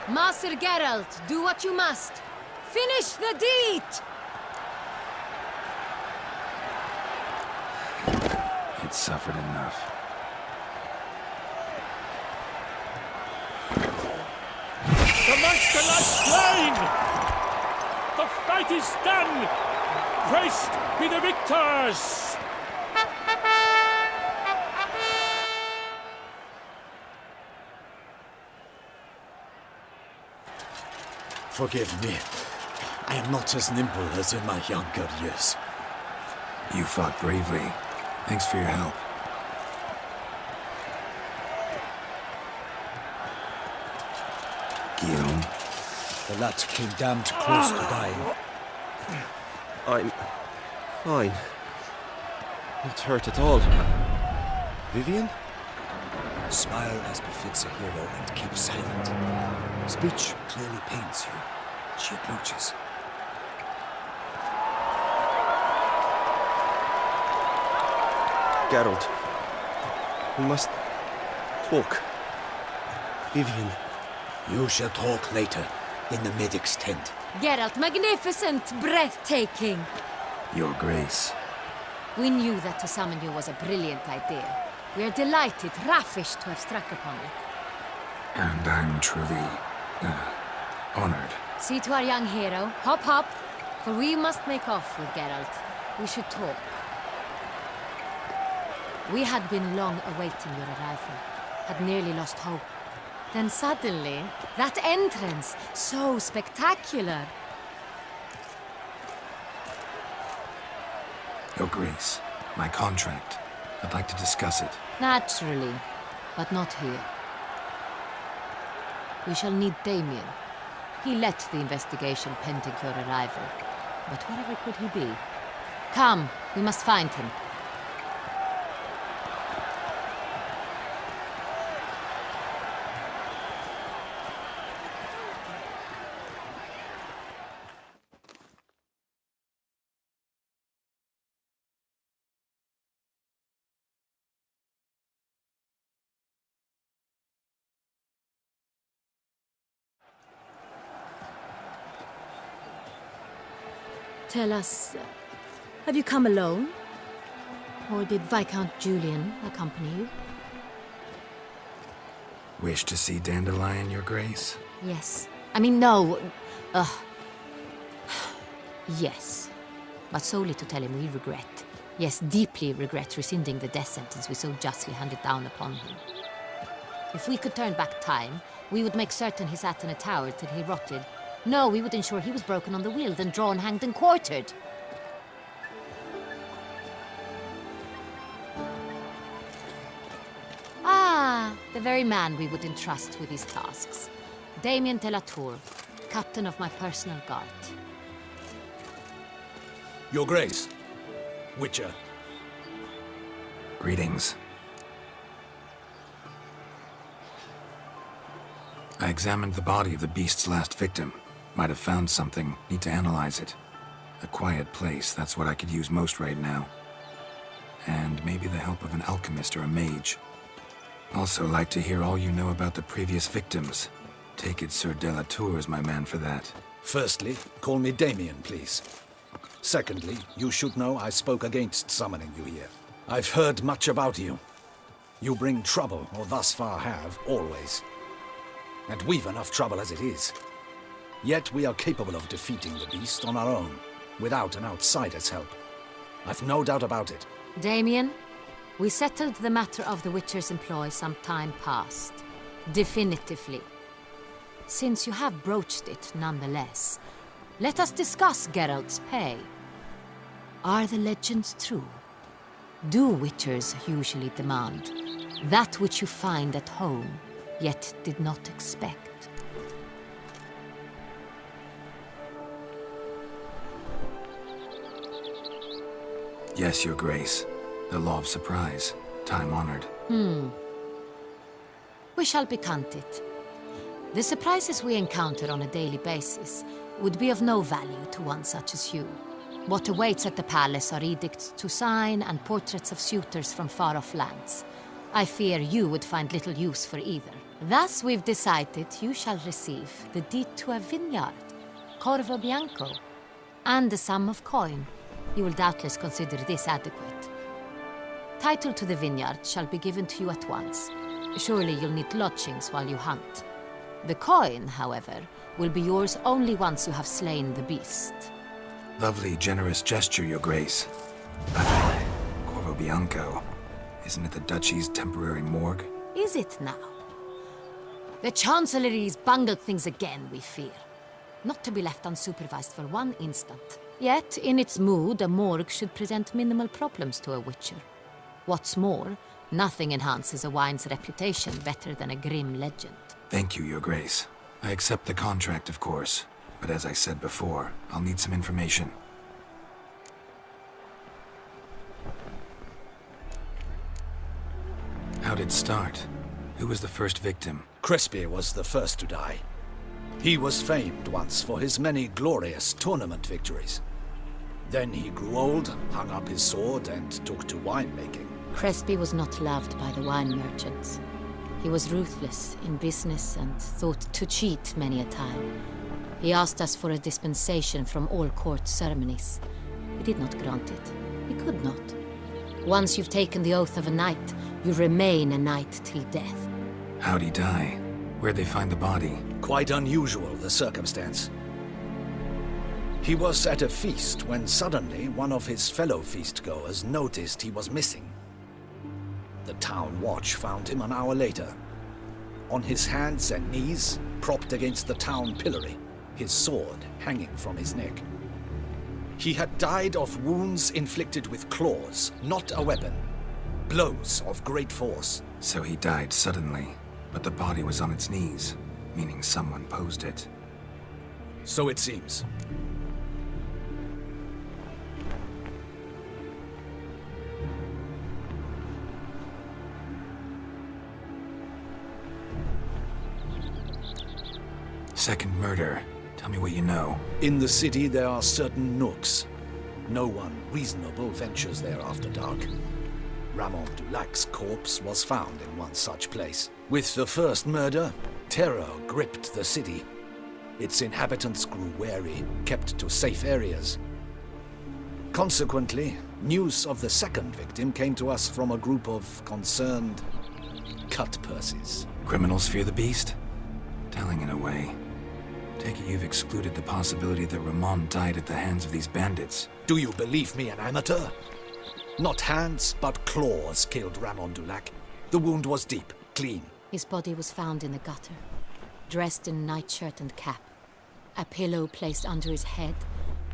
Master Geralt, do what you must. Finish the deed! It suffered enough. The monster lies slain! The fight is done! Praised be the victors! Forgive me. I am not as nimble as in my younger years. You fought bravely. Thanks for your help. Guillaume. The lad came damned close to dying. I'm fine. Not hurt at all. Vivian? Smile as befits a hero and keep silent. Speech clearly pains you. She approaches. Geralt. We must talk. Vivian. You shall talk later, in the medic's tent. Geralt, magnificent, breathtaking. Your Grace. We knew that to summon you was a brilliant idea. We are delighted, ravished to have struck upon it. And I'm truly, honored. See to our young hero. Hop, hop. For we must make off with Geralt. We should talk. We had been long awaiting your arrival. Had nearly lost hope. Then suddenly, that entrance, so spectacular. Your Grace, my contract. I'd like to discuss it. Naturally, but not here. We shall need Damien. He led the investigation pending your arrival. But wherever could he be? Come, we must find him. Tell us, have you come alone? Or did Viscount Julian accompany you? Wish to see Dandelion, Your Grace? Yes. I mean, no. Yes. But solely to tell him we regret. Yes, deeply regret rescinding the death sentence we so justly handed down upon him. If we could turn back time, we would make certain he sat in a tower till he rotted. No, we would ensure he was broken on the wheel, then drawn, hanged, and quartered. Ah, the very man we would entrust with these tasks. Damien de la Tour, captain of my personal guard. Your Grace. Witcher. Greetings. I examined the body of the beast's last victim. Might have found something. Need to analyze it. A quiet place, that's what I could use most right now. And maybe the help of an alchemist or a mage. Also like to hear all you know about the previous victims. Take it Sir de la Tour is my man for that. Firstly, call me Damien, please. Secondly, you should know I spoke against summoning you here. I've heard much about you. You bring trouble, or thus far have, always. And we've enough trouble as it is. Yet we are capable of defeating the beast on our own, without an outsider's help. I've no doubt about it. Damien, we settled the matter of the Witcher's employ some time past. Definitively. Since you have broached it nonetheless, let us discuss Geralt's pay. Are the legends true? Do Witchers usually demand that which you find at home, yet did not expect? Yes, Your Grace. The law of surprise. Time-honored. We shall be content. The surprises we encounter on a daily basis would be of no value to one such as you. What awaits at the palace are edicts to sign and portraits of suitors from far-off lands. I fear you would find little use for either, Thus we've decided you shall receive the deed to a vineyard, Corvo Bianco, and a sum of coin. You will doubtless consider this adequate. Title to the vineyard shall be given to you at once. Surely you'll need lodgings while you hunt. The coin, however, will be yours only once you have slain the beast. Lovely, generous gesture, Your Grace. But Corvo Bianco, isn't it the Duchy's temporary morgue? Is it now? The Chancellery's bungled things again, we fear. Not to be left unsupervised for one instant. Yet, in its mood, a morgue should present minimal problems to a witcher. What's more, nothing enhances a wine's reputation better than a grim legend. Thank you, Your Grace. I accept the contract, of course. But as I said before, I'll need some information. How'd it start? Who was the first victim? Crespi was the first to die. He was famed once for his many glorious tournament victories. Then he grew old, hung up his sword, and took to winemaking. Crespi was not loved by the wine merchants. He was ruthless in business and thought to cheat many a time. He asked us for a dispensation from all court ceremonies. We did not grant it. We could not. Once you've taken the oath of a knight, you remain a knight till death. How'd he die? Where'd they find the body? Quite unusual, the circumstance. He was at a feast when suddenly one of his fellow feastgoers noticed he was missing. The town watch found him an hour later, on his hands and knees, propped against the town pillory, his sword hanging from his neck. He had died of wounds inflicted with claws, not a weapon. Blows of great force. So he died suddenly, but the body was on its knees, meaning someone posed it. So it seems. Second murder. Tell me what you know. In the city there are certain nooks. No one reasonable ventures there after dark. Ramon Dulac's corpse was found in one such place. With the first murder, terror gripped the city. Its inhabitants grew wary, kept to safe areas. Consequently, news of the second victim came to us from a group of concerned cut-purses. Criminals fear the beast? Telling in a way. Take it you've excluded the possibility that Ramon died at the hands of these bandits. Do you believe me an amateur? Not hands, but claws killed Ramon Dulac. The wound was deep, clean. His body was found in the gutter, dressed in nightshirt and cap, a pillow placed under his head,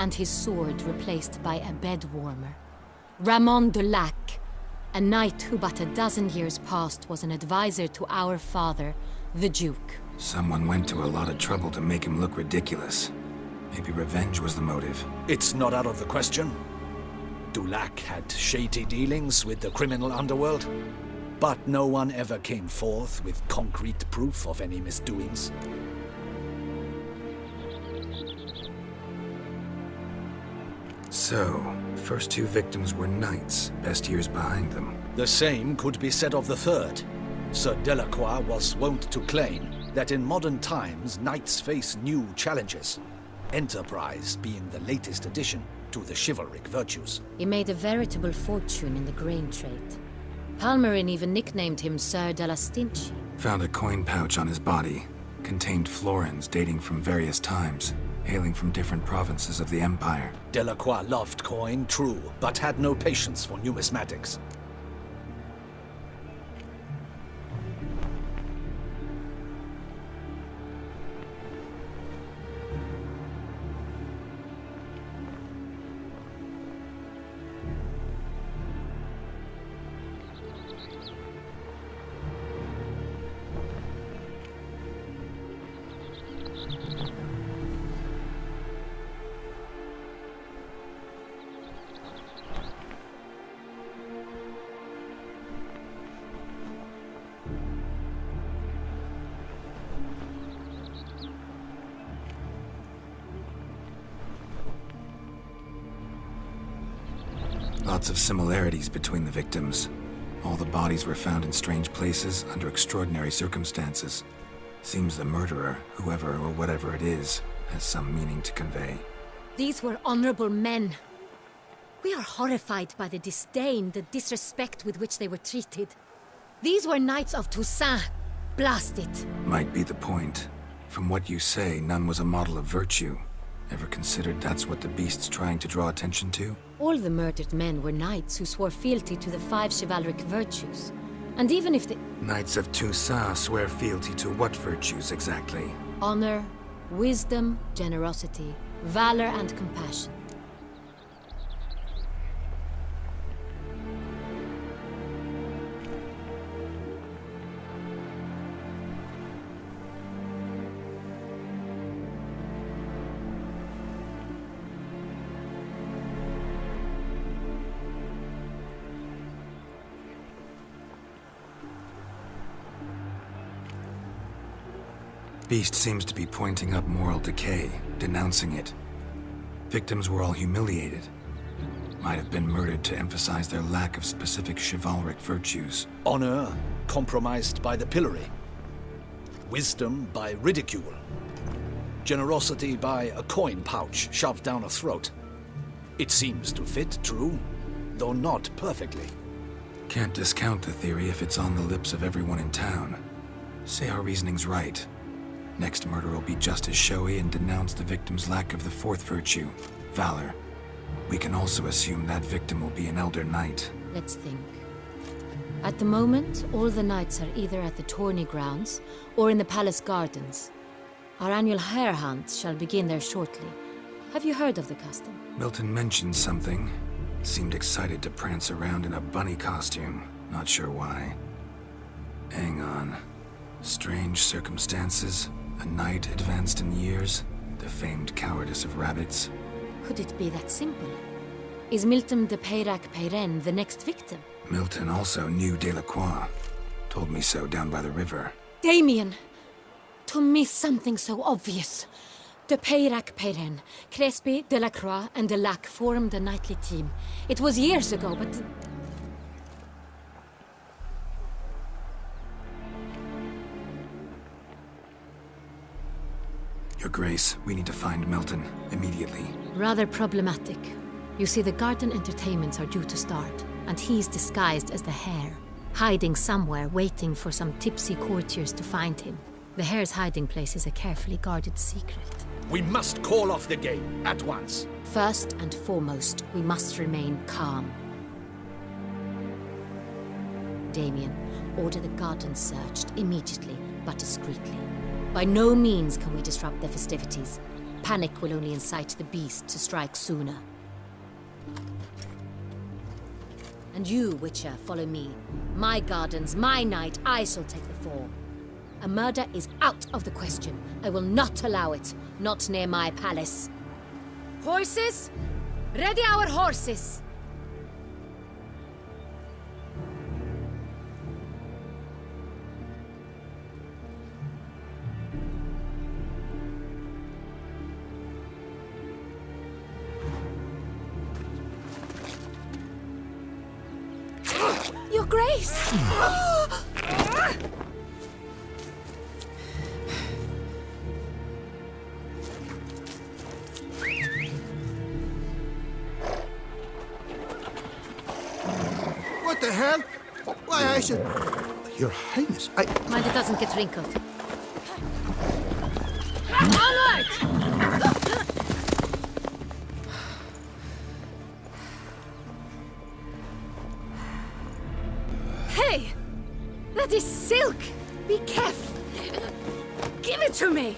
and his sword replaced by a bed warmer. Ramon Dulac, a knight who but a dozen years past was an advisor to our father, the Duke. Someone went to a lot of trouble to make him look ridiculous. Maybe revenge was the motive. It's not out of the question. Dulac had shady dealings with the criminal underworld, but no one ever came forth with concrete proof of any misdoings. So, first two victims were knights, best years behind them. The same could be said of the third. Sir Delacroix was wont to claim that in modern times knights face new challenges, enterprise being the latest addition to the chivalric virtues. He made a veritable fortune in the grain trade. Palmerin even nicknamed him Sir de la Stinchi. Found a coin pouch on his body. Contained florins dating from various times, hailing from different provinces of the Empire. Delacroix loved coin, true, but had no patience for numismatics. Lots of similarities between the victims. All the bodies were found in strange places under extraordinary circumstances. Seems the murderer, whoever or whatever it is, has some meaning to convey. These were honorable men. We are horrified by the disdain, the disrespect with which they were treated. These were knights of Toussaint. Blast it. Might be the point. From what you say, none was a model of virtue. Ever considered that's what the beast's trying to draw attention to? All the murdered men were knights who swore fealty to the 5 chivalric virtues. And even if the... Knights of Toussaint swear fealty to what virtues exactly? honor, wisdom, generosity, valor, and compassion. Beast seems to be pointing up moral decay, denouncing it. Victims were all humiliated. Might have been murdered to emphasize their lack of specific chivalric virtues. Honor compromised by the pillory. Wisdom by ridicule. Generosity by a coin pouch shoved down a throat. It seems to fit, true, though not perfectly. Can't discount the theory if it's on the lips of everyone in town. Say our reasoning's right. Next murder will be just as showy and denounce the victim's lack of the 4th virtue, valor. We can also assume that victim will be an elder knight. Let's think. At the moment, all the knights are either at the tourney grounds or in the palace gardens. Our annual hare hunt shall begin there shortly. Have you heard of the custom? Milton mentioned something. Seemed excited to prance around in a bunny costume. Not sure why. Hang on. Strange circumstances. A knight advanced in years. The famed cowardice of rabbits. Could it be that simple? Is Milton de Peyrac-Peyren the next victim? Milton also knew Delacroix. Told me so down by the river. Damien! To miss something so obvious. De Peyrac-Peyren, Crespi, Delacroix, and Delac formed a knightly team. It was years ago, but... Your Grace, we need to find Milton, immediately. Rather problematic. You see, the garden entertainments are due to start, and he's disguised as the hare, hiding somewhere, waiting for some tipsy courtiers to find him. The hare's hiding place is a carefully guarded secret. We must call off the game, at once. First and foremost, we must remain calm. Damien, order the garden searched immediately, but discreetly. By no means can we disrupt the festivities. Panic will only incite the beast to strike sooner. And you, Witcher, follow me. My gardens, my night, I shall take the fall. A murder is out of the question. I will not allow it. Not near my palace. Horses? Ready our horses! Your Grace! What the hell? Why, I said... Your Highness, I... Mind it doesn't get wrinkled. Onward! Hey! That is silk! Be careful! Give it to me!